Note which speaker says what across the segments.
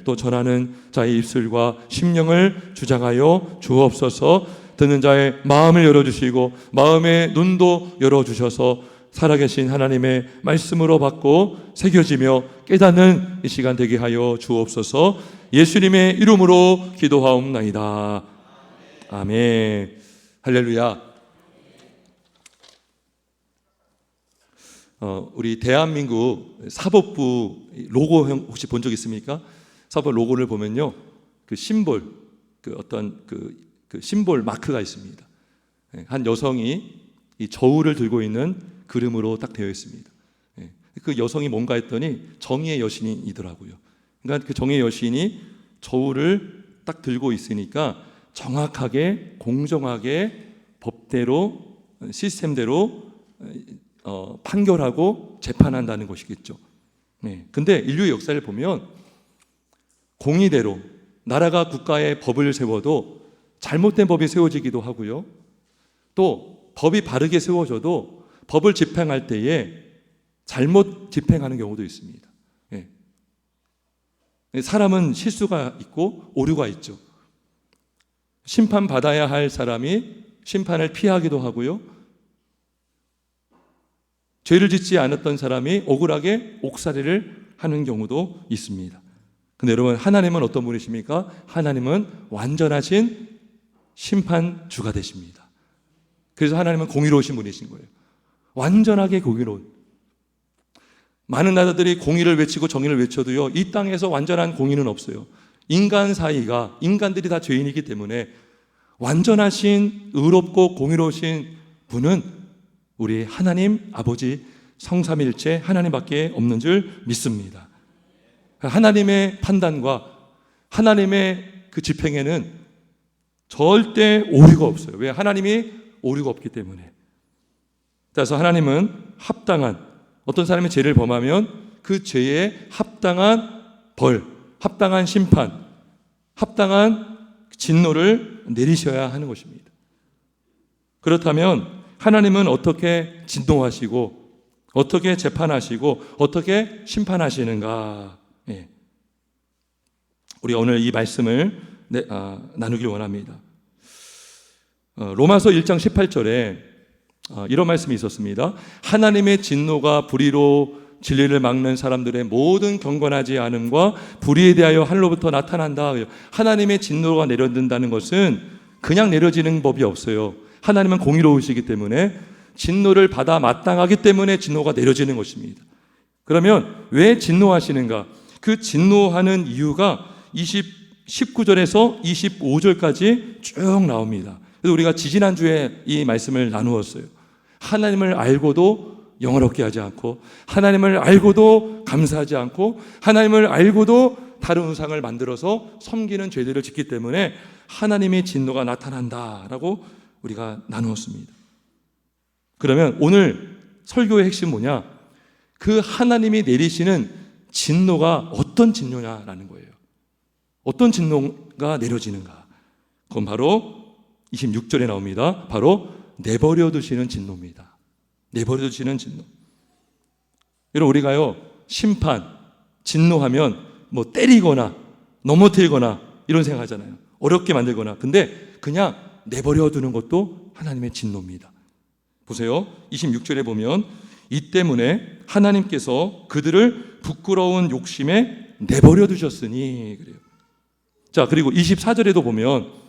Speaker 1: 또 전하는 자의 입술과 심령을 주장하여 주옵소서. 듣는 자의 마음을 열어주시고 마음의 눈도 열어주셔서 살아계신 하나님의 말씀으로 받고 새겨지며 깨닫는 이 시간 되게 하여 주옵소서. 예수님의 이름으로 기도하옵나이다. 아멘. 할렐루야. 우리 대한민국 사법부 로고 혹시 본 적 있습니까? 사법 로고를 보면요, 그 심볼, 그 심볼 마크가 있습니다. 한 여성이 이 저울을 들고 있는 그림으로 딱 되어 있습니다. 그 여성이 뭔가 했더니 정의의 여신이더라고요. 그러니까 그 정의의 여신이 저울을 딱 들고 있으니까 정확하게 공정하게 법대로 시스템대로 판결하고 재판한다는 것이겠죠. 근데 인류의 역사를 보면 공의대로 나라가 국가의 법을 세워도 잘못된 법이 세워지기도 하고요. 또 법이 바르게 세워져도 법을 집행할 때에 잘못 집행하는 경우도 있습니다. 사람은 실수가 있고 오류가 있죠. 심판받아야 할 사람이 심판을 피하기도 하고요. 죄를 짓지 않았던 사람이 억울하게 옥살이를 하는 경우도 있습니다. 근데 여러분, 하나님은 어떤 분이십니까? 하나님은 완전하신 심판주가 되십니다. 그래서 하나님은 공의로우신 분이신 거예요. 완전하게 공의로운. 많은 나라들이 공의를 외치고 정의를 외쳐도요, 이 땅에서 완전한 공의는 없어요. 인간 사이가, 인간들이 다 죄인이기 때문에 완전하신 의롭고 공의로우신 분은 우리 하나님 아버지 성삼일체 하나님밖에 없는 줄 믿습니다. 하나님의 판단과 하나님의 그 집행에는 절대 오류가 없어요. 왜? 하나님이 오류가 없기 때문에. 그래서 하나님은 합당한, 어떤 사람이 죄를 범하면 그 죄에 합당한 벌, 합당한 심판, 합당한 진노를 내리셔야 하는 것입니다. 그렇다면 하나님은 어떻게 진노하시고 어떻게 재판하시고 어떻게 심판하시는가? 우리가 오늘 이 말씀을 나누길 원합니다. 로마서 1장 18절에 이런 말씀이 있었습니다. 하나님의 진노가 불의로 진리를 막는 사람들의 모든 경건하지 않음과 불의에 대하여 하늘로부터 나타난다. 하나님의 진노가 내려진다는 것은 그냥 내려지는 법이 없어요. 하나님은 공의로우시기 때문에 진노를 받아 마땅하기 때문에 진노가 내려지는 것입니다. 그러면 왜 진노하시는가? 그 진노하는 이유가 19절에서 25절까지 쭉 나옵니다. 그래서 우리가 지지난주에 이 말씀을 나누었어요. 하나님을 알고도 영화롭게 하지 않고, 하나님을 알고도 감사하지 않고, 하나님을 알고도 다른 우상을 만들어서 섬기는 죄들을 짓기 때문에 하나님의 진노가 나타난다라고 우리가 나누었습니다. 그러면 오늘 설교의 핵심 뭐냐? 그 하나님이 내리시는 진노가 어떤 진노냐라는 거예요. 어떤 진노가 내려지는가? 그건 바로 26절에 나옵니다. 바로 내버려 두시는 진노입니다. 내버려 두시는 진노. 여러분, 우리가요, 심판, 진노하면 뭐 때리거나 넘어뜨리거나 이런 생각하잖아요. 어렵게 만들거나. 근데 그냥 내버려 두는 것도 하나님의 진노입니다. 보세요. 26절에 보면 이 때문에 하나님께서 그들을 부끄러운 욕심에 내버려 두셨으니 그래요. 자, 그리고 24절에도 보면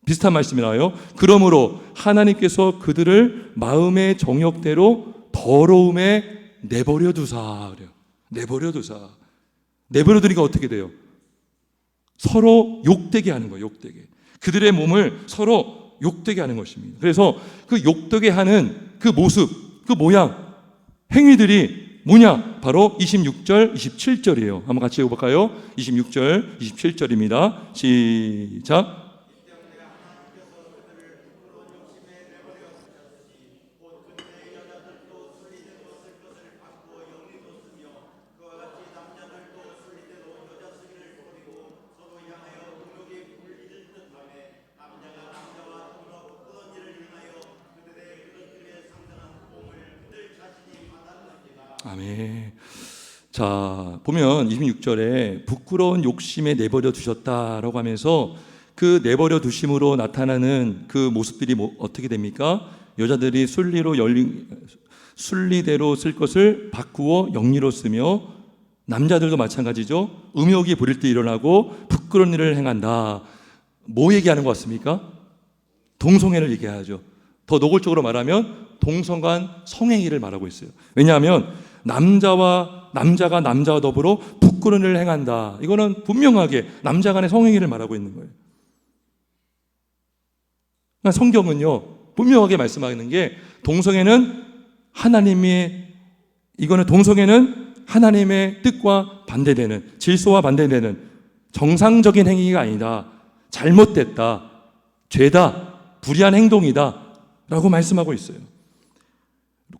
Speaker 1: 비슷한 말씀이 나와요. 그러므로 하나님께서 그들을 마음의 정욕대로 더러움에 내버려 두사 그래요. 내버려 두사. 내버려 두니까 어떻게 돼요? 서로 욕되게 하는 거예요. 욕되게. 그들의 몸을 서로 욕되게 하는 것입니다. 그래서 그 욕되게 하는 그 모습, 그 모양, 행위들이 뭐냐? 바로 26절, 27절이에요. 한번 같이 읽어볼까요? 26절, 27절입니다. 시작. 아멘. 자, 보면 26절에 부끄러운 욕심에 내버려 두셨다라고 하면서 그 내버려 두심으로 나타나는 그 모습들이 어떻게 됩니까? 여자들이 순리대로 쓸 것을 바꾸어 영리로 쓰며, 남자들도 마찬가지죠. 음욕이 부릴 때 일어나고 부끄러운 일을 행한다. 뭐 얘기하는 것 같습니까? 동성애를 얘기하죠. 더 노골적으로 말하면 동성간 성행위를 말하고 있어요. 왜냐하면 남자가 남자와 더불어 부끄러운 일을 행한다. 이거는 분명하게 남자 간의 성행위를 말하고 있는 거예요. 그러니까 성경은요, 분명하게 말씀하는 게 동성애는 하나님의 뜻과 반대되는, 질서와 반대되는 정상적인 행위가 아니다. 잘못됐다. 죄다. 불의한 행동이다. 라고 말씀하고 있어요.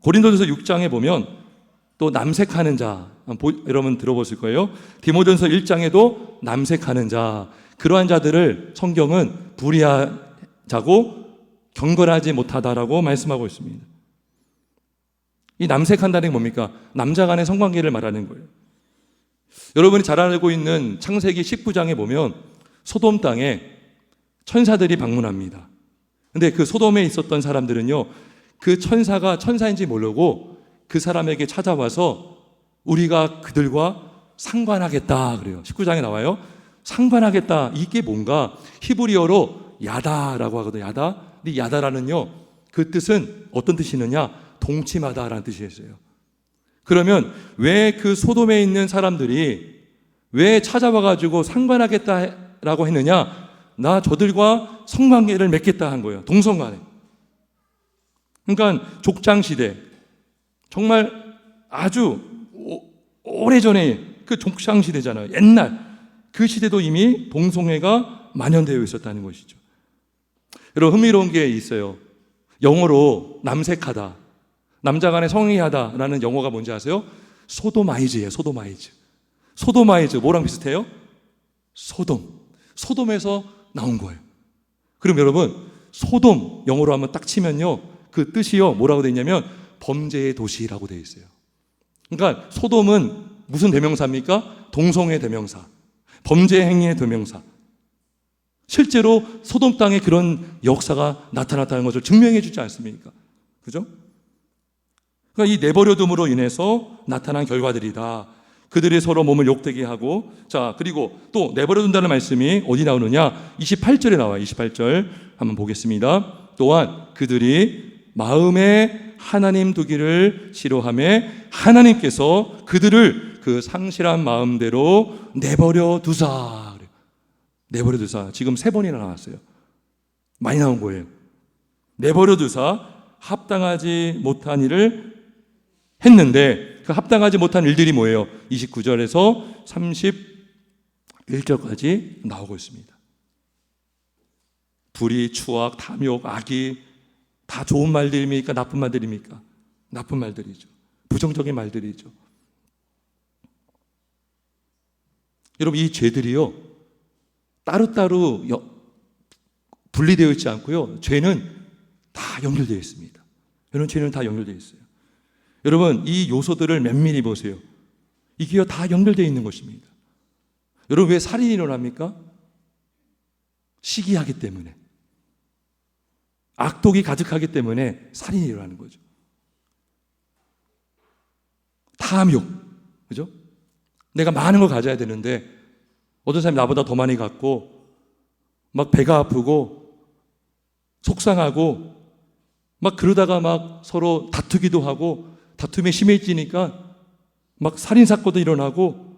Speaker 1: 고린도전서 6장에 보면 또 남색하는 자, 여러분 들어보실 거예요. 디모데전서 1장에도 남색하는 자, 그러한 자들을 성경은 불의하자고 경건하지 못하다라고 말씀하고 있습니다. 이 남색한다는 게 뭡니까? 남자 간의 성관계를 말하는 거예요. 여러분이 잘 알고 있는 창세기 19장에 보면 소돔 땅에 천사들이 방문합니다. 근데 그 소돔에 있었던 사람들은요, 그 천사가 천사인지 모르고 그 사람에게 찾아와서 우리가 그들과 상관하겠다 그래요. 19장에 나와요. 상관하겠다. 이게 뭔가 히브리어로 야다라고 하거든요. 야다. 근데 야다라는요, 그 뜻은 어떤 뜻이 있느냐? 동침하다라는 뜻이 있어요. 그러면 왜 그 소돔에 있는 사람들이 왜 찾아와가지고 상관하겠다라고 했느냐? 나 저들과 성관계를 맺겠다 한 거예요. 동성간에. 그러니까 족장시대, 정말 아주 오래전에 그 족장시대잖아요. 옛날 그 시대도 이미 동성애가 만연되어 있었다는 것이죠. 여러분, 흥미로운 게 있어요. 영어로 남색하다, 남자 간에 성행위하다라는 영어가 뭔지 아세요? 소도마이즈예요. 소도마이즈 뭐랑 비슷해요? 소돔에서 나온 거예요. 그럼 여러분, 소돔 영어로 한번 딱 치면요, 그 뜻이요 뭐라고 되어 있냐면 범죄의 도시라고 되어 있어요. 그러니까 소돔은 무슨 대명사입니까? 동성애 대명사, 범죄 행위의 대명사. 실제로 소돔 땅에 그런 역사가 나타났다는 것을 증명해 주지 않습니까? 그죠? 그러니까 이 내버려둠으로 인해서 나타난 결과들이다. 그들이 서로 몸을 욕되게 하고, 자, 그리고 또 내버려둔다는 말씀이 어디 나오느냐? 28절에 나와요. 28절 한번 보겠습니다. 또한 그들이 마음에 하나님 두기를 싫어하며 하나님께서 그들을 그 상실한 마음대로 내버려 두사. 지금 3번이나 나왔어요. 많이 나온 거예요. 내버려 두사 합당하지 못한 일을 했는데, 그 합당하지 못한 일들이 뭐예요? 29절에서 31절까지 나오고 있습니다. 불의, 추악, 탐욕, 악의, 다 좋은 말들입니까? 나쁜 말들입니까? 나쁜 말들이죠. 부정적인 말들이죠. 여러분, 이 죄들이요, 따로따로 분리되어 있지 않고요, 죄는 다 연결되어 있습니다. 여러분, 죄는 다 연결되어 있어요. 여러분, 이 요소들을 면밀히 보세요. 이게 다 연결되어 있는 것입니다. 여러분, 왜 살인이 일어납니까? 시기하기 때문에, 악독이 가득하기 때문에 살인이 일어나는 거죠. 탐욕, 그죠? 내가 많은 걸 가져야 되는데 어떤 사람이 나보다 더 많이 갖고 막 배가 아프고 속상하고 막 그러다가 막 서로 다투기도 하고, 다툼이 심해지니까 막 살인사건도 일어나고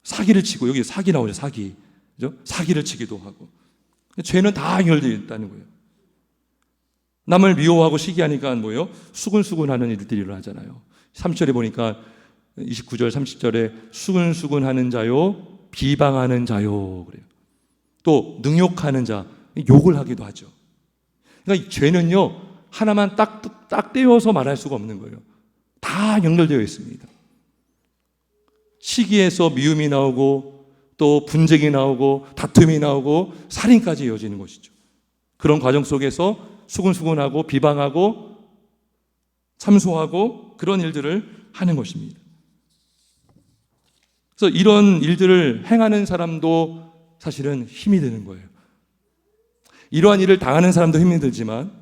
Speaker 1: 사기를 치고, 여기 사기 나오죠. 사기, 그죠? 사기를 치기도 하고. 죄는 다 연결되어 있다는 거예요. 남을 미워하고 시기하니까 뭐예요? 수근수근하는 일들이 일어나잖아요. 3절에 보니까 29절 30절에 수근수근하는 자요, 비방하는 자요 그래요. 또 능욕하는 자, 욕을 하기도 하죠. 그러니까 이 죄는요, 하나만 딱 떼어서 말할 수가 없는 거예요. 다 연결되어 있습니다. 시기에서 미움이 나오고, 또 분쟁이 나오고, 다툼이 나오고, 살인까지 이어지는 것이죠. 그런 과정 속에서 수근수근하고 비방하고 참소하고 그런 일들을 하는 것입니다. 그래서 이런 일들을 행하는 사람도 사실은 힘이 드는 거예요. 이러한 일을 당하는 사람도 힘이 들지만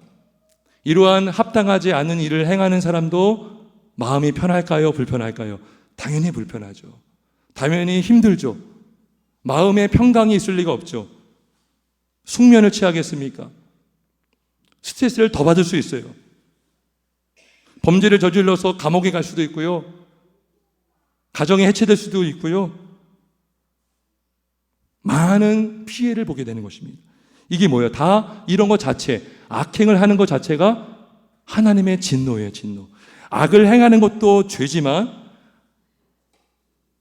Speaker 1: 이러한 합당하지 않은 일을 행하는 사람도 마음이 편할까요? 불편할까요? 당연히 불편하죠. 당연히 힘들죠. 마음에 평강이 있을 리가 없죠. 숙면을 취하겠습니까? 스트레스를 더 받을 수 있어요. 범죄를 저질러서 감옥에 갈 수도 있고요. 가정이 해체될 수도 있고요. 많은 피해를 보게 되는 것입니다. 이게 뭐예요? 다 이런 것 자체, 악행을 하는 것 자체가 하나님의 진노예요, 진노. 악을 행하는 것도 죄지만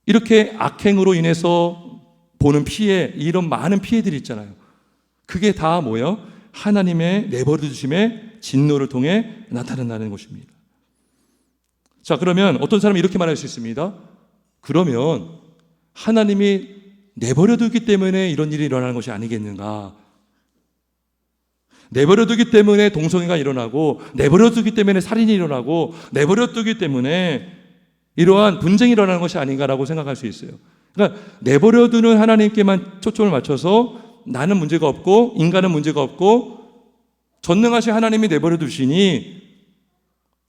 Speaker 1: 이렇게 악행으로 인해서 보는 피해, 이런 많은 피해들이 있잖아요. 그게 다 뭐예요? 하나님의 내버려 두심의 진노를 통해 나타난다는 것입니다. 자, 그러면 어떤 사람은 이렇게 말할 수 있습니다. 그러면 하나님이 내버려 두기 때문에 이런 일이 일어나는 것이 아니겠는가? 내버려 두기 때문에 동성애가 일어나고, 내버려 두기 때문에 살인이 일어나고, 내버려 두기 때문에 이러한 분쟁이 일어나는 것이 아닌가라고 생각할 수 있어요. 그러니까 내버려 두는 하나님께만 초점을 맞춰서 나는 문제가 없고 인간은 문제가 없고 전능하신 하나님이 내버려 두시니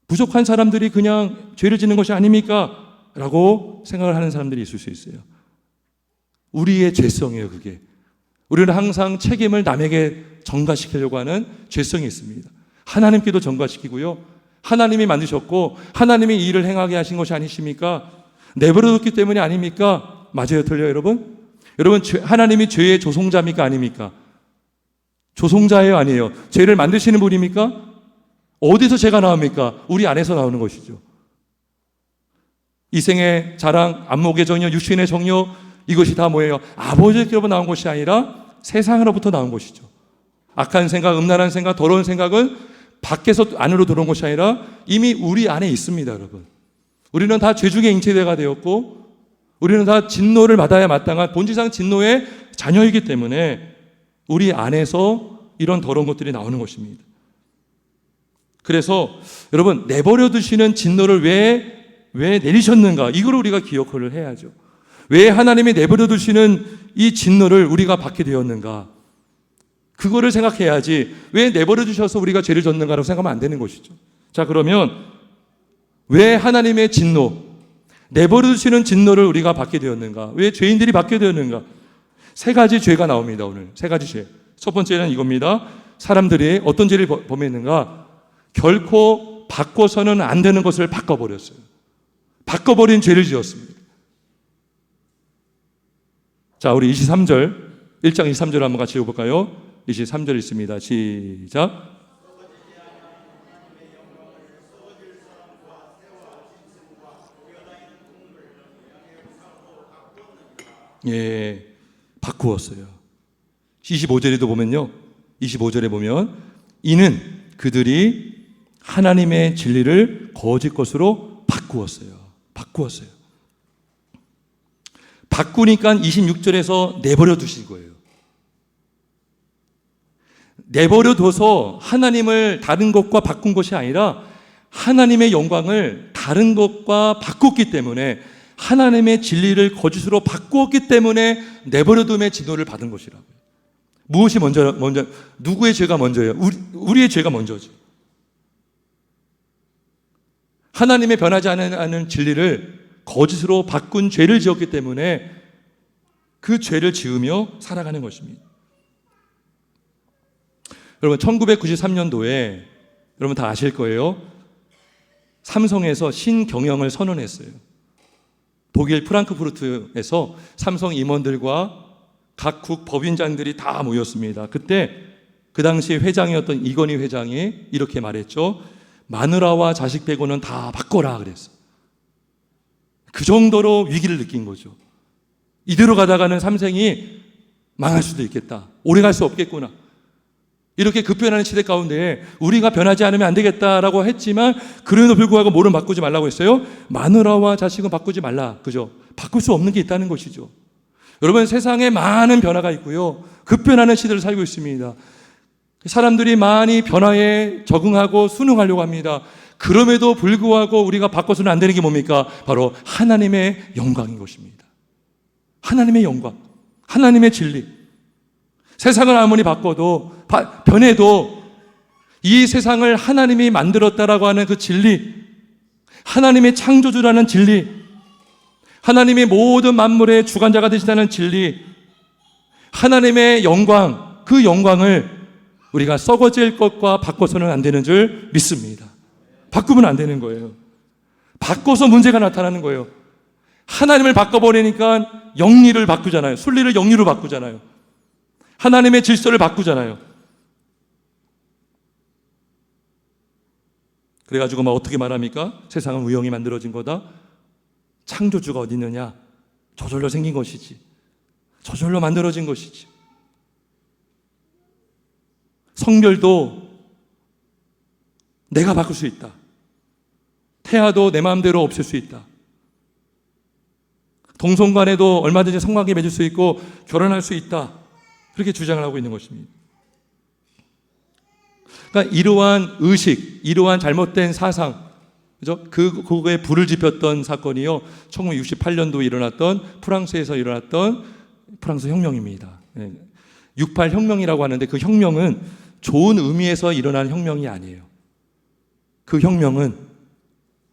Speaker 1: 부족한 사람들이 그냥 죄를 짓는 것이 아닙니까? 라고 생각을 하는 사람들이 있을 수 있어요. 우리의 죄성이에요, 그게. 우리는 항상 책임을 남에게 전가시키려고 하는 죄성이 있습니다. 하나님께도 전가시키고요. 하나님이 만드셨고 하나님이 이 일을 행하게 하신 것이 아니십니까? 내버려뒀기 때문이 아닙니까? 맞아요, 틀려요, 여러분? 여러분, 하나님이 죄의 조성자입니까? 아닙니까? 조성자예요, 아니에요? 죄를 만드시는 분입니까? 어디서 죄가 나옵니까? 우리 안에서 나오는 것이죠. 이생의 자랑, 안목의 정욕, 육신의 정욕, 이것이 다 뭐예요? 아버지께로부터 나온 것이 아니라 세상으로부터 나온 것이죠. 악한 생각, 음란한 생각, 더러운 생각은 밖에서 안으로 들어온 것이 아니라 이미 우리 안에 있습니다, 여러분. 우리는 다 죄중의 잉태대가 되었고 우리는 다 진노를 받아야 마땅한 본질상 진노의 자녀이기 때문에 우리 안에서 이런 더러운 것들이 나오는 것입니다. 그래서 여러분, 내버려 두시는 진노를 왜 내리셨는가? 이걸 우리가 기억을 해야죠. 왜 하나님이 내버려 두시는 이 진노를 우리가 받게 되었는가? 그거를 생각해야지 왜 내버려 두셔서 우리가 죄를 졌는가라고 생각하면 안 되는 것이죠. 자, 그러면 왜 하나님의 진노, 내버려 두시는 진노를 우리가 받게 되었는가? 왜 죄인들이 받게 되었는가? 세 가지 죄가 나옵니다, 오늘. 세 가지 죄. 첫 번째는 이겁니다. 사람들이 어떤 죄를 범했는가? 결코 바꿔서는 안 되는 것을 바꿔버렸어요. 바꿔버린 죄를 지었습니다. 자, 우리 23절, 1장 23절 한번 같이 읽어볼까요? 23절 있습니다. 시작. 예, 바꾸었어요. 25절에도 보면요. 25절에 보면 이는 그들이 하나님의 진리를 거짓 것으로 바꾸었어요. 바꾸었어요. 바꾸니까 26절에서 내버려 두신 거예요. 내버려 둬서 하나님을 다른 것과 바꾼 것이 아니라 하나님의 영광을 다른 것과 바꿨기 때문에 하나님의 진리를 거짓으로 바꾸었기 때문에 내버려 둠의 진노를 받은 것이라고요. 무엇이 먼저 누구의 죄가 먼저예요? 우리의 죄가 먼저죠. 하나님의 변하지 않은 진리를 거짓으로 바꾼 죄를 지었기 때문에 그 죄를 지으며 살아가는 것입니다. 여러분, 1993년도에 여러분 다 아실 거예요. 삼성에서 신경영을 선언했어요. 독일 프랑크푸르트에서 삼성 임원들과 각국 법인장들이 다 모였습니다. 그때 그 당시 회장이었던 이건희 회장이 이렇게 말했죠. 마누라와 자식 빼고는 다 바꿔라 그랬어. 그 정도로 위기를 느낀 거죠. 이대로 가다가는 삼성이 망할 수도 있겠다. 오래 갈 수 없겠구나. 이렇게 급변하는 시대 가운데 우리가 변하지 않으면 안 되겠다라고 했지만 그래도 불구하고 뭐를 바꾸지 말라고 했어요? 마누라와 자식은 바꾸지 말라. 그죠? 바꿀 수 없는 게 있다는 것이죠. 여러분, 세상에 많은 변화가 있고요. 급변하는 시대를 살고 있습니다. 사람들이 많이 변화에 적응하고 순응하려고 합니다. 그럼에도 불구하고 우리가 바꿔서는 안 되는 게 뭡니까? 바로 하나님의 영광인 것입니다. 하나님의 영광, 하나님의 진리. 세상을 아무리 바꿔도 변해도 이 세상을 하나님이 만들었다라고 하는 그 진리, 하나님의 창조주라는 진리, 하나님이 모든 만물의 주관자가 되시다는 진리, 하나님의 영광, 그 영광을 우리가 썩어질 것과 바꿔서는 안 되는 줄 믿습니다. 바꾸면 안 되는 거예요. 바꿔서 문제가 나타나는 거예요. 하나님을 바꿔버리니까 영리를 바꾸잖아요. 순리를 영리로 바꾸잖아요. 하나님의 질서를 바꾸잖아요. 그래가지고 어떻게 말합니까? 세상은 우연히 만들어진 거다. 창조주가 어디 있느냐? 저절로 생긴 것이지. 저절로 만들어진 것이지. 성별도 내가 바꿀 수 있다. 태아도 내 마음대로 없앨 수 있다. 동성간에도 얼마든지 성관계 맺을 수 있고 결혼할 수 있다. 그렇게 주장을 하고 있는 것입니다. 그러니까 이러한 의식, 이러한 잘못된 사상, 그죠? 그거에 불을 지폈던 사건이요. 1968년도에 일어났던 프랑스에서 일어났던 프랑스 혁명입니다. 68 혁명이라고 하는데 그 혁명은 좋은 의미에서 일어난 혁명이 아니에요. 그 혁명은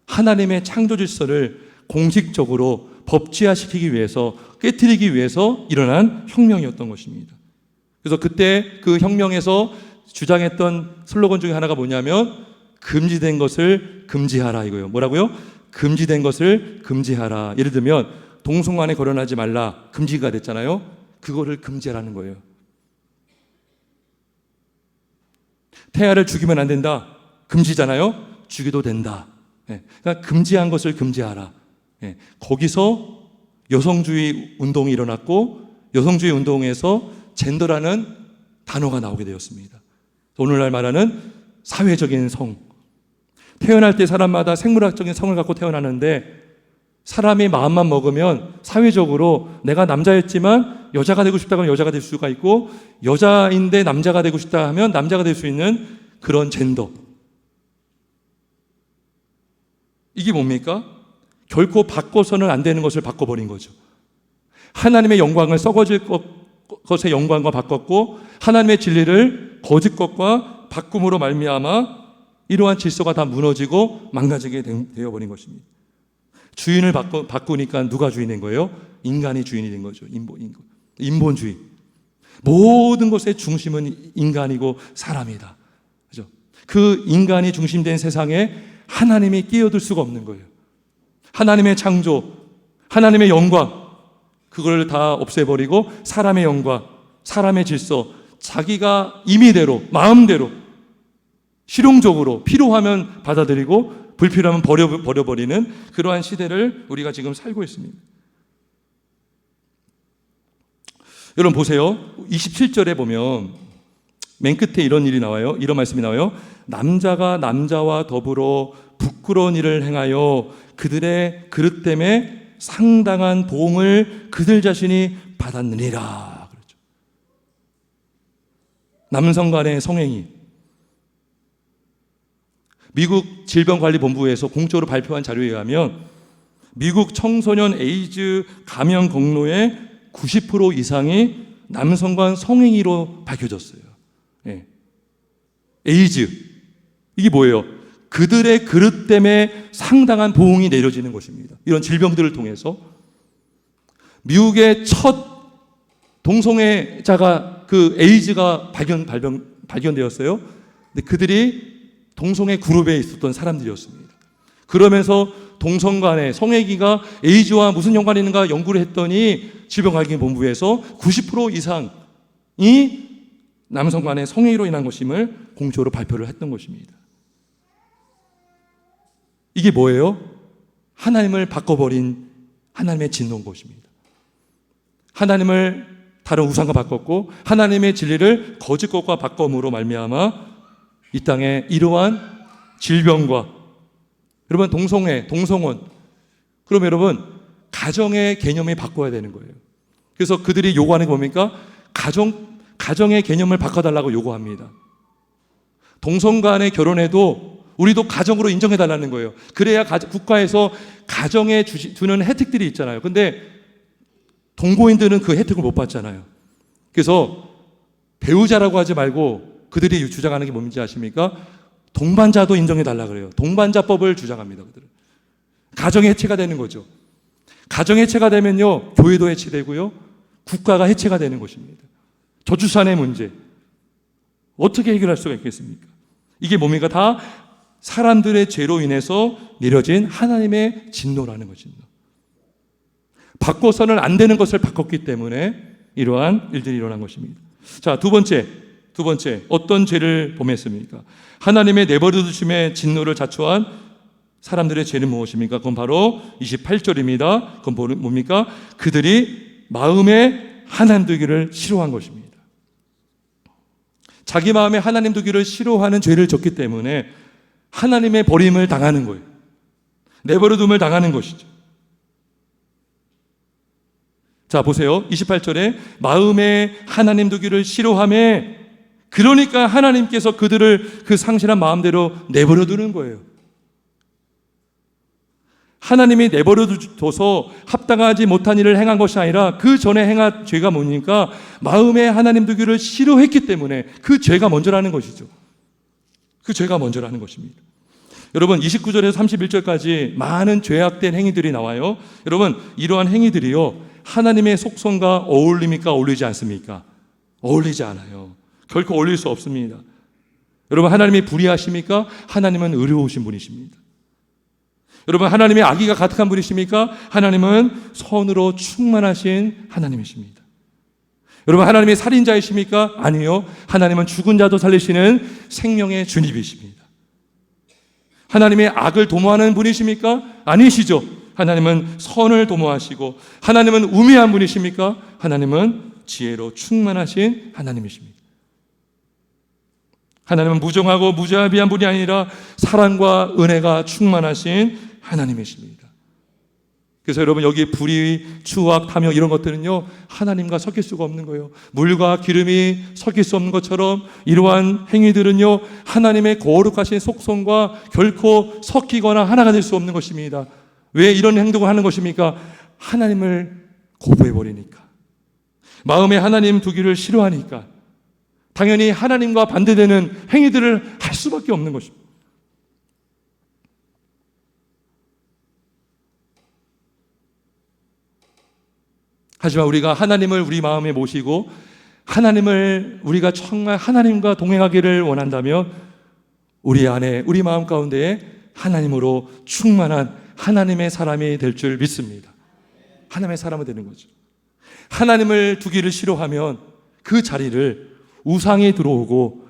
Speaker 1: 하나님의 창조 질서를 공식적으로 법치화시키기 위해서, 깨트리기 위해서 일어난 혁명이었던 것입니다. 그래서 그때 그 혁명에서 주장했던 슬로건 중에 하나가 뭐냐면 금지된 것을 금지하라 이거예요. 뭐라고요? 금지된 것을 금지하라. 예를 들면 동성간에 거론하지 말라 금지가 됐잖아요. 그거를 금지하라는 거예요. 태아를 죽이면 안 된다. 금지잖아요. 죽여도 된다. 그러니까 금지한 것을 금지하라. 거기서 여성주의 운동이 일어났고 여성주의 운동에서 젠더라는 단어가 나오게 되었습니다. 오늘날 말하는 사회적인 성. 태어날 때 사람마다 생물학적인 성을 갖고 태어나는데 사람이 마음만 먹으면 사회적으로 내가 남자였지만 여자가 되고 싶다고 하면 여자가 될 수가 있고 여자인데 남자가 되고 싶다 하면 남자가 될 수 있는 그런 젠더. 이게 뭡니까? 결코 바꿔서는 안 되는 것을 바꿔버린 거죠. 하나님의 영광을 썩어질 것의 영광과 바꿨고 하나님의 진리를 거짓 것과 바꿈으로 말미암아 이러한 질서가 다 무너지고 망가지게 되어버린 것입니다. 주인을 바꾸니까 누가 주인인 거예요? 인간이 주인이 된 거죠. 인본주의. 모든 것의 중심은 인간이고 사람이다. 그죠? 그 인간이 중심된 세상에 하나님이 끼어들 수가 없는 거예요. 하나님의 창조, 하나님의 영광, 그걸 다 없애버리고 사람의 영광, 사람의 질서, 자기가 임의대로, 마음대로, 실용적으로 필요하면 받아들이고 불필요하면 버려버리는 그러한 시대를 우리가 지금 살고 있습니다. 여러분 보세요. 27절에 보면 맨 끝에 이런 일이 나와요. 이런 말씀이 나와요. 남자가 남자와 더불어 부끄러운 일을 행하여 그들의 그릇 때문에 상당한 보응을 그들 자신이 받았느니라. 그렇죠. 남성 간의 성행위. 미국 질병관리본부에서 공적으로 발표한 자료에 의하면 미국 청소년 에이즈 감염 경로의 90% 이상이 남성 간 성행위로 밝혀졌어요. 예. 에이즈. 이게 뭐예요? 그들의 그릇 때문에 상당한 보응이 내려지는 것입니다. 이런 질병들을 통해서. 미국의 첫 동성애자가 그 에이즈가 발견되었어요. 근데 그들이 동성애 그룹에 있었던 사람들이었습니다. 그러면서 동성 간의 성애기가 에이즈와 무슨 연관이 있는가 연구를 했더니 질병관리본부에서 90% 이상이 남성 간의 성애로 인한 것임을 공적으로 발표를 했던 것입니다. 이게 뭐예요? 하나님을 바꿔버린 하나님의 진노인 것입니다. 하나님을 다른 우상과 바꿨고 하나님의 진리를 거짓 것과 바꿈으로 말미암아 이 땅에 이러한 질병과 여러분 동성애, 동성혼 그럼 여러분 가정의 개념이 바꿔야 되는 거예요. 그래서 그들이 요구하는 게 뭡니까? 가정의 개념을 바꿔달라고 요구합니다. 동성 간의 결혼에도 우리도 가정으로 인정해달라는 거예요. 그래야 국가에서 가정에 주는 혜택들이 있잖아요. 근데 동거인들은 그 혜택을 못 받잖아요. 그래서 배우자라고 하지 말고 그들이 주장하는 게 뭔지 아십니까? 동반자도 인정해 달라 그래요. 동반자법을 주장합니다. 그들은. 가정이 해체가 되는 거죠. 가정 해체가 되면요, 교회도 해체되고요, 국가가 해체가 되는 것입니다. 저출산의 문제 어떻게 해결할 수가 있겠습니까? 이게 뭡니까? 다 사람들의 죄로 인해서 내려진 하나님의 진노라는 것입니다. 바꿔서는 안 되는 것을 바꿨기 때문에 이러한 일들이 일어난 것입니다. 자, 두 번째 어떤 죄를 범했습니까? 하나님의 내버려 두심의 진노를 자초한 사람들의 죄는 무엇입니까? 그건 바로 28절입니다. 그건 뭡니까? 그들이 마음에 하나님 두기를 싫어한 것입니다. 자기 마음에 하나님 두기를 싫어하는 죄를 졌기 때문에 하나님의 버림을 당하는 거예요. 내버려 둠을 당하는 것이죠. 자, 보세요. 28절에 마음에 하나님 두기를 싫어하며, 그러니까 하나님께서 그들을 그 상실한 마음대로 내버려 두는 거예요. 하나님이 내버려 둬서 합당하지 못한 일을 행한 것이 아니라 그 전에 행한 죄가 뭡니까? 마음에 하나님 두기를 싫어했기 때문에 그 죄가 먼저라는 것이죠. 그 죄가 먼저라는 것입니다. 여러분, 29절에서 31절까지 많은 죄악된 행위들이 나와요. 여러분, 이러한 행위들이요, 하나님의 속성과 어울립니까? 어울리지 않습니까? 어울리지 않아요. 결코 어울릴 수 없습니다. 여러분, 하나님이 불의하십니까? 하나님은 의로우신 분이십니다. 여러분, 하나님의 악의가 가득한 분이십니까? 하나님은 선으로 충만하신 하나님이십니다. 여러분, 하나님이 살인자이십니까? 아니요. 하나님은 죽은 자도 살리시는 생명의 주님이십니다. 하나님의 악을 도모하는 분이십니까? 아니시죠. 하나님은 선을 도모하시고, 하나님은 우매한 분이십니까? 하나님은 지혜로 충만하신 하나님이십니다. 하나님은 무정하고 무자비한 분이 아니라 사랑과 은혜가 충만하신 하나님이십니다. 그래서 여러분, 여기 불의, 추악, 탐욕 이런 것들은요, 하나님과 섞일 수가 없는 거예요. 물과 기름이 섞일 수 없는 것처럼 이러한 행위들은요, 하나님의 거룩하신 속성과 결코 섞이거나 하나가 될 수 없는 것입니다. 왜 이런 행동을 하는 것입니까? 하나님을 거부해버리니까. 마음에 하나님 두기를 싫어하니까 당연히 하나님과 반대되는 행위들을 할 수밖에 없는 것입니다. 하지만 우리가 하나님을 우리 마음에 모시고 하나님을 우리가 정말 하나님과 동행하기를 원한다면 우리 안에, 우리 마음 가운데에 하나님으로 충만한 하나님의 사람이 될 줄 믿습니다. 하나님의 사람이 되는 거죠. 하나님을 두기를 싫어하면 그 자리를 우상이 들어오고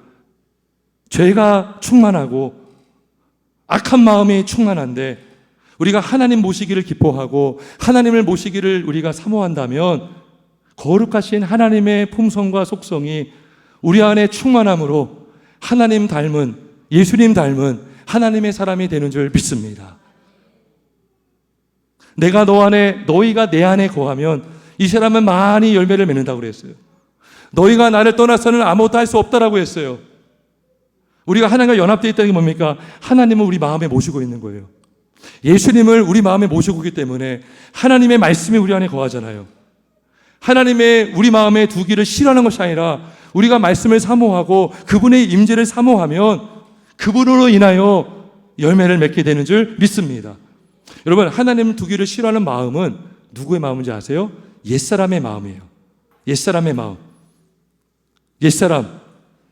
Speaker 1: 죄가 충만하고 악한 마음이 충만한데, 우리가 하나님 모시기를 기뻐하고 하나님을 모시기를 우리가 사모한다면 거룩하신 하나님의 품성과 속성이 우리 안에 충만함으로 하나님 닮은, 예수님 닮은 하나님의 사람이 되는 줄 믿습니다. 내가 너 안에, 너희가 내 안에 거하면 이 사람은 많이 열매를 맺는다고 그랬어요. 너희가 나를 떠나서는 아무것도 할 수 없다라고 했어요. 우리가 하나님과 연합되어 있다는 게 뭡니까? 하나님을 우리 마음에 모시고 있는 거예요. 예수님을 우리 마음에 모시고 있기 때문에 하나님의 말씀이 우리 안에 거하잖아요. 하나님의 우리 마음에 두기를 싫어하는 것이 아니라 우리가 말씀을 사모하고 그분의 임재를 사모하면 그분으로 인하여 열매를 맺게 되는 줄 믿습니다. 여러분, 하나님 두기를 싫어하는 마음은 누구의 마음인지 아세요? 옛사람의 마음이에요. 옛사람의 마음. 옛사람,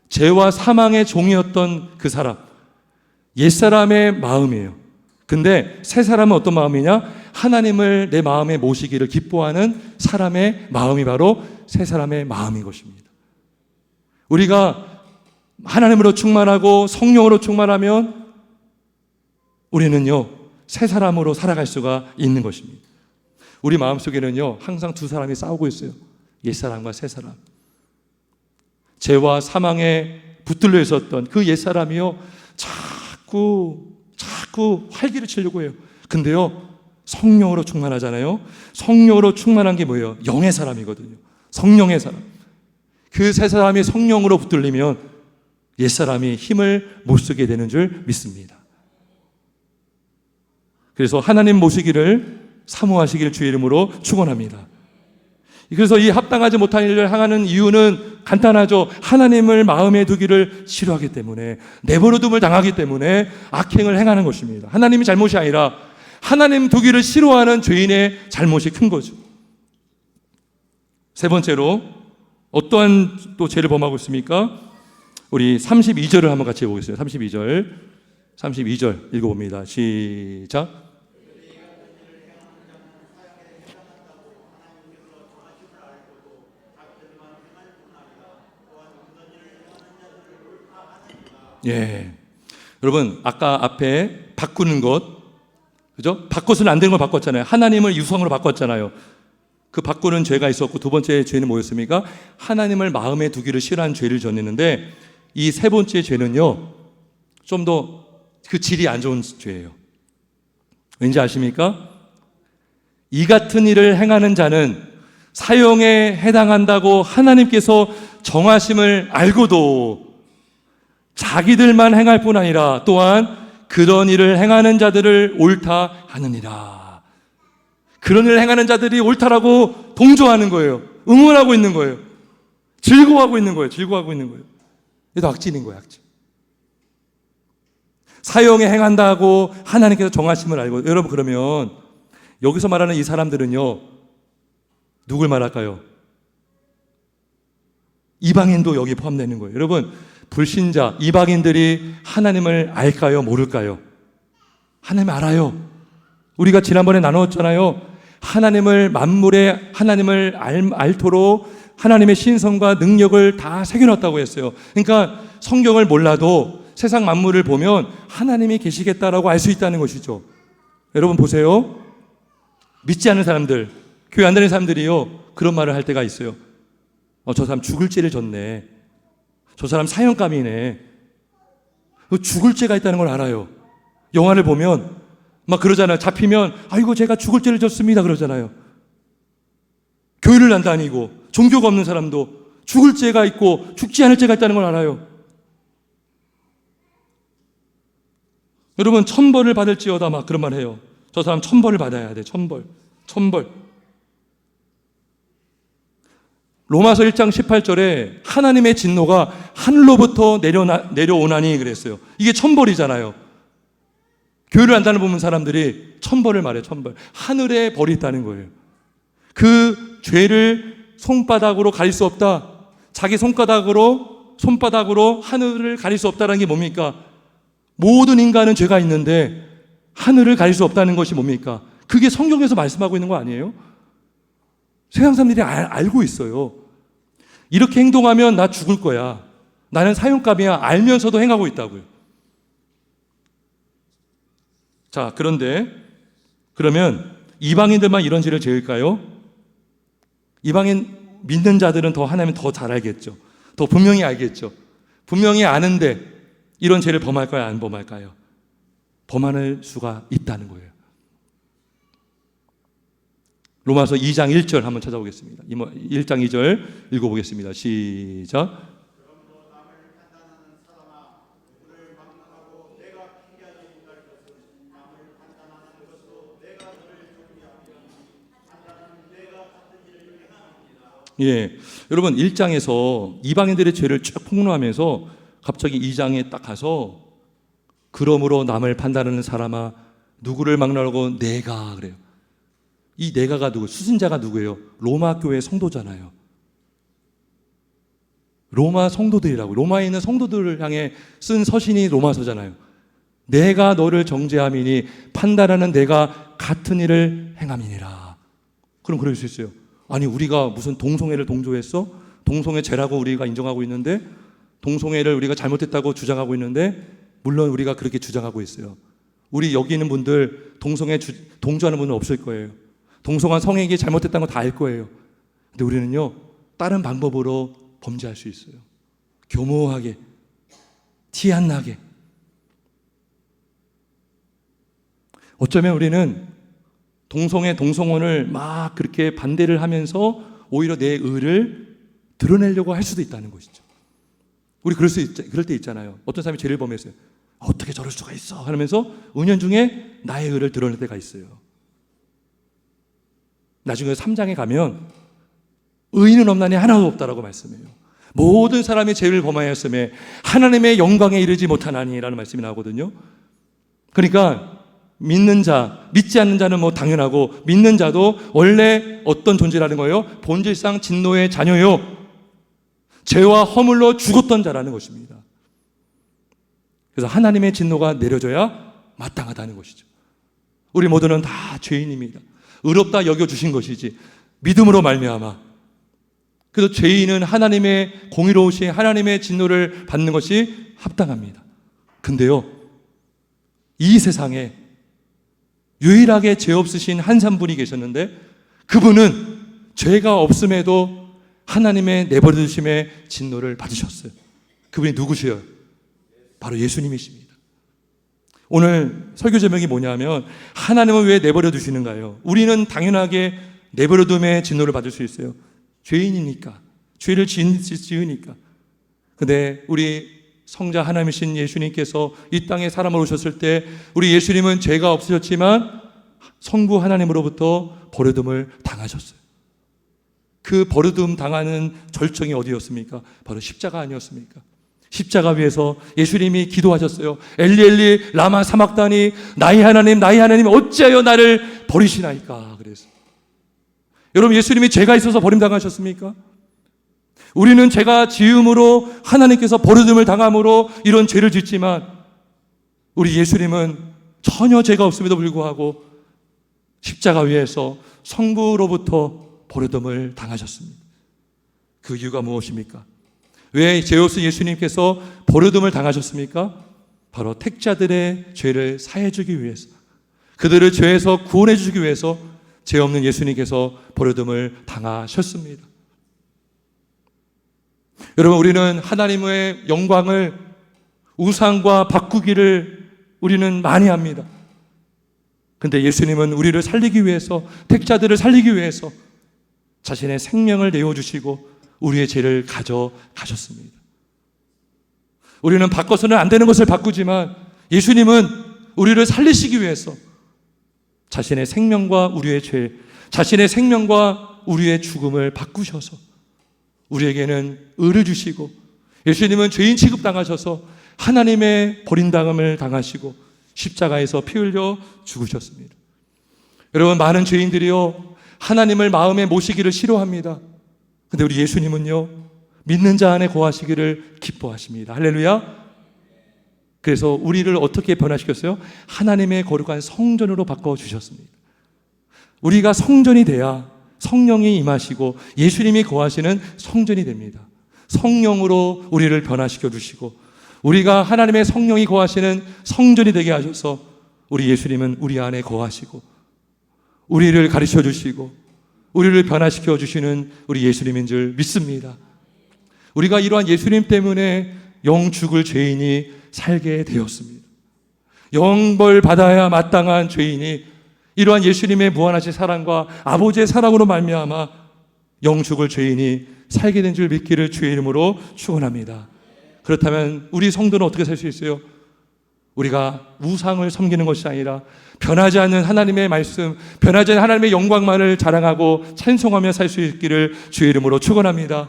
Speaker 1: 죄와 사망의 종이었던 그 사람, 옛사람의 마음이에요. 근데 새 사람은 어떤 마음이냐? 하나님을 내 마음에 모시기를 기뻐하는 사람의 마음이 바로 새 사람의 마음인 것입니다. 우리가 하나님으로 충만하고 성령으로 충만하면 우리는요, 새 사람으로 살아갈 수가 있는 것입니다. 우리 마음속에는요, 항상 두 사람이 싸우고 있어요. 옛사람과 새사람. 죄와 사망에 붙들려 있었던 그 옛사람이요, 자꾸 활기를 치려고 해요. 근데요, 성령으로 충만하잖아요. 성령으로 충만한 게 뭐예요? 영의 사람이거든요. 성령의 사람. 그 새 사람이 성령으로 붙들리면 옛사람이 힘을 못 쓰게 되는 줄 믿습니다. 그래서 하나님 모시기를 사모하시기를 주의 이름으로 축원합니다. 그래서 이 합당하지 못한 일을 행하는 이유는 간단하죠. 하나님을 마음에 두기를 싫어하기 때문에, 내버려둠을 당하기 때문에 악행을 행하는 것입니다. 하나님이 잘못이 아니라 하나님 두기를 싫어하는 죄인의 잘못이 큰 거죠. 세 번째로 어떠한 또 죄를 범하고 있습니까? 우리 32절을 한번 같이 보겠습니다. 32절 읽어봅니다. 시작. 예, 여러분 아까 앞에 바꾸는 것, 그죠? 바꿔서는 안 되는 걸 바꿨잖아요. 하나님을 유성으로 바꿨잖아요. 그 바꾸는 죄가 있었고, 두 번째 죄는 뭐였습니까? 하나님을 마음에 두기를 싫어하는 죄를 졌는데, 이 세 번째 죄는요 좀 더 그 질이 안 좋은 죄예요. 왠지 아십니까? 이 같은 일을 행하는 자는 사형에 해당한다고 하나님께서 정하심을 알고도 자기들만 행할 뿐 아니라 또한 그런 일을 행하는 자들을 옳다 하느니라. 그런 일을 행하는 자들이 옳다라고 동조하는 거예요. 응원하고 있는 거예요. 즐거워하고 있는 거예요. 즐거워하고 있는 거예요. 이게 악질인 거예요. 악질. 사형에 행한다고 하나님께서 정하심을 알고, 여러분 그러면 여기서 말하는 이 사람들은요 누굴 말할까요? 이방인도 여기 포함되는 거예요. 여러분, 불신자, 이방인들이 하나님을 알까요? 모를까요? 하나님 알아요. 우리가 지난번에 나눴잖아요. 하나님을, 만물에 하나님을 알토록 하나님의 신성과 능력을 다 새겨놨다고 했어요. 그러니까 성경을 몰라도 세상 만물을 보면 하나님이 계시겠다라고 알 수 있다는 것이죠. 여러분 보세요. 믿지 않는 사람들, 교회 안 다니는 사람들이요 그런 말을 할 때가 있어요. 저 사람 죽을 죄를 졌네. 저 사람 사형감이네. 죽을 죄가 있다는 걸 알아요. 영화를 보면 막 그러잖아요. 잡히면 아이고 제가 죽을 죄를 졌습니다 그러잖아요. 교회를 안 다니고 종교가 없는 사람도 죽을 죄가 있고 죽지 않을 죄가 있다는 걸 알아요. 여러분 천벌을 받을지어다 막 그런 말 해요. 저 사람 천벌을 받아야 돼. 천벌. 로마서 1장 18절에 하나님의 진노가 하늘로부터 내려오나니 그랬어요. 이게 천벌이잖아요. 교회를 안 다니는 사람들이 천벌을 말해요. 천벌. 하늘에 벌이 있다는 거예요. 그 죄를 손바닥으로 가릴 수 없다. 자기 손바닥으로 하늘을 가릴 수 없다는 게 뭡니까? 모든 인간은 죄가 있는데 하늘을 가릴 수 없다는 것이 뭡니까? 그게 성경에서 말씀하고 있는 거 아니에요? 세상 사람들이 알고 있어요. 이렇게 행동하면 나 죽을 거야. 나는 사형감이야. 알면서도 행하고 있다고요. 자, 그러면 이방인들만 이런 죄를 지을까요? 이방인 믿는 자들은 더 하나님 더 잘 알겠죠. 더 분명히 알겠죠. 분명히 아는데 이런 죄를 범할까요? 안 범할까요? 범할 수가 있다는 거예요. 로마서 2장 1절 한번 찾아보겠습니다. 1장 2절 읽어보겠습니다. 시작. 예, 여러분 1장에서 이방인들의 죄를 쭉 폭로하면서 갑자기 2장에 딱 가서 그러므로 남을 판단하는 사람아 누구를 막론하고 내가 그래요. 이 내가가 누구? 수신자가 누구예요? 로마 교회 성도잖아요. 로마 성도들이라고. 로마에 있는 성도들을 향해 쓴 서신이 로마서잖아요. 내가 너를 정죄함이니 판단하는 내가 같은 일을 행함이니라. 그럼 그럴 수 있어요. 아니 우리가 무슨 동성애를 동조했어? 동성애 죄라고 우리가 인정하고 있는데, 동성애를 우리가 잘못했다고 주장하고 있는데, 물론 우리가 그렇게 주장하고 있어요. 우리 여기 있는 분들 동성애 동조하는 분은 없을 거예요. 동성한 성행이 잘못됐다는 거 다 알 거예요. 근데 우리는요 다른 방법으로 범죄할 수 있어요. 교모하게, 티 안 나게. 어쩌면 우리는 동성애, 동성혼을 막 그렇게 반대를 하면서 오히려 내 의를 드러내려고 할 수도 있다는 것이죠. 우리 그럴 때 있잖아요. 어떤 사람이 죄를 범했어요. 어떻게 저럴 수가 있어 하면서 은연중에 나의 의를 드러낼 때가 있어요. 나중에 3장에 가면 의인은 없나니 하나도 없다라고 말씀해요. 모든 사람이 죄를 범하였음에 하나님의 영광에 이르지 못하나니라는 말씀이 나오거든요. 그러니까 믿는 자, 믿지 않는 자는 뭐 당연하고 믿는 자도 원래 어떤 존재라는 거예요? 본질상 진노의 자녀요. 죄와 허물로 죽었던 자라는 것입니다. 그래서 하나님의 진노가 내려져야 마땅하다는 것이죠. 우리 모두는 다 죄인입니다. 의롭다 여겨주신 것이지 믿음으로 말미암아. 그래서 죄인은 하나님의 공의로우신 하나님의 진노를 받는 것이 합당합니다. 근데요, 이 세상에 유일하게 죄 없으신 한 사람분이 계셨는데 그분은 죄가 없음에도 하나님의 내버려 두심의 진노를 받으셨어요. 그분이 누구시요? 바로 예수님이십니다. 오늘 설교 제목이 뭐냐면 하나님은 왜 내버려 두시는가요? 우리는 당연하게 내버려 둠의 진노를 받을 수 있어요. 죄인이니까, 죄를 지으니까. 근데 우리 성자 하나님이신 예수님께서 이 땅에 사람으로 오셨을 때 우리 예수님은 죄가 없으셨지만 성부 하나님으로부터 버려둠을 당하셨어요. 그 버려둠 당하는 절정이 어디였습니까? 바로 십자가 아니었습니까? 십자가 위에서 예수님이 기도하셨어요. 엘리 엘리 라마 사막다니 나의 하나님 어찌하여 나를 버리시나이까. 그래서 여러분, 예수님이 죄가 있어서 버림당하셨습니까? 우리는 죄가 지음으로 하나님께서 버려둠을 당함으로 이런 죄를 짓지만 우리 예수님은 전혀 죄가 없음에도 불구하고 십자가 위에서 성부로부터 버려둠을 당하셨습니다. 그 이유가 무엇입니까? 왜 죄 없은 예수님께서 버려둠을 당하셨습니까? 바로 택자들의 죄를 사해주기 위해서, 그들을 죄에서 구원해 주기 위해서 죄 없는 예수님께서 버려둠을 당하셨습니다. 여러분, 우리는 하나님의 영광을 우상과 바꾸기를 우리는 많이 합니다. 근데 예수님은 우리를 살리기 위해서, 택자들을 살리기 위해서 자신의 생명을 내어주시고 우리의 죄를 가져가셨습니다. 우리는 바꿔서는 안 되는 것을 바꾸지만 예수님은 우리를 살리시기 위해서 자신의 생명과 우리의 죄, 자신의 생명과 우리의 죽음을 바꾸셔서 우리에게는 의를 주시고, 예수님은 죄인 취급당하셔서 하나님의 버림당함을 당하시고 십자가에서 피 흘려 죽으셨습니다. 여러분, 많은 죄인들이요 하나님을 마음에 모시기를 싫어합니다. 근데 우리 예수님은요 믿는 자 안에 거하시기를 기뻐하십니다. 할렐루야. 그래서 우리를 어떻게 변화시켰어요? 하나님의 거룩한 성전으로 바꿔주셨습니다. 우리가 성전이 돼야 성령이 임하시고 예수님이 거하시는 성전이 됩니다. 성령으로 우리를 변화시켜 주시고 우리가 하나님의 성령이 거하시는 성전이 되게 하셔서 우리 예수님은 우리 안에 거하시고 우리를 가르쳐 주시고 우리를 변화시켜 주시는 우리 예수님인 줄 믿습니다. 우리가 이러한 예수님 때문에 영 죽을 죄인이 살게 되었습니다. 영벌 받아야 마땅한 죄인이 이러한 예수님의 무한하신 사랑과 아버지의 사랑으로 말미암아 영 죽을 죄인이 살게 된 줄 믿기를 주의 이름으로 축원합니다. 그렇다면 우리 성도는 어떻게 살 수 있어요? 우리가 우상을 섬기는 것이 아니라 변하지 않는 하나님의 말씀, 변하지 않는 하나님의 영광만을 자랑하고 찬송하며 살 수 있기를 주의 이름으로 축원합니다.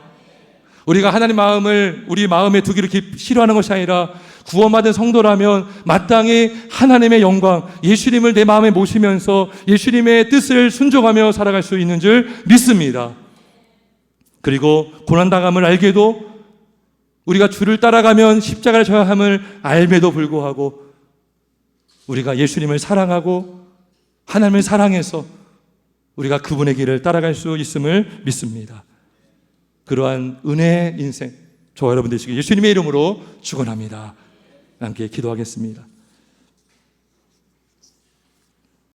Speaker 1: 우리가 하나님 마음을 우리 마음에 두기를 싫어하는 것이 아니라 구원받은 성도라면 마땅히 하나님의 영광, 예수님을 내 마음에 모시면서 예수님의 뜻을 순종하며 살아갈 수 있는 줄 믿습니다. 그리고 고난당함을 알게도 우리가 주를 따라가면 십자가를 져야 함을 알매도 불구하고 우리가 예수님을 사랑하고 하나님을 사랑해서 우리가 그분의 길을 따라갈 수 있음을 믿습니다. 그러한 은혜의 인생 저와 여러분 되시길 예수님의 이름으로 축원합니다. 함께 기도하겠습니다.